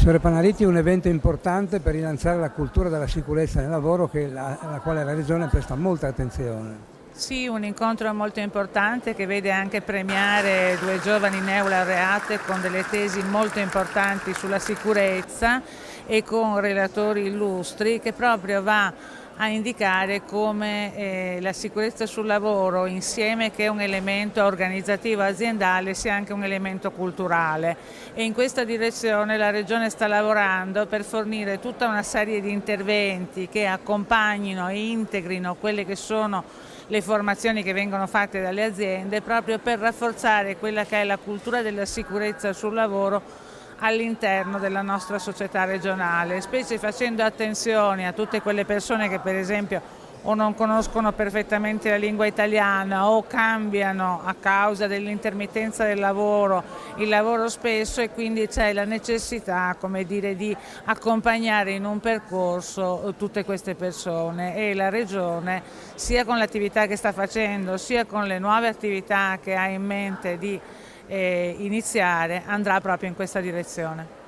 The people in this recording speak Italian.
Professore Panariti, un evento importante per rilanciare la cultura della sicurezza nel lavoro alla quale la Regione presta molta attenzione. Sì, un incontro molto importante che vede anche premiare due giovani neolaureate con delle tesi molto importanti sulla sicurezza e con relatori illustri, che proprio va a indicare come la sicurezza sul lavoro, insieme che è un elemento organizzativo aziendale, sia anche un elemento culturale, e in questa direzione la Regione sta lavorando per fornire tutta una serie di interventi che accompagnino e integrino quelle che sono le formazioni che vengono fatte dalle aziende, proprio per rafforzare quella che è la cultura della sicurezza sul lavoro all'interno della nostra società regionale, specie facendo attenzione a tutte quelle persone che per esempio o non conoscono perfettamente la lingua italiana o cambiano a causa dell'intermittenza del lavoro il lavoro spesso, e quindi c'è la necessità, come dire, di accompagnare in un percorso tutte queste persone, e la Regione, sia con l'attività che sta facendo sia con le nuove attività che ha in mente di iniziare, andrà proprio in questa direzione.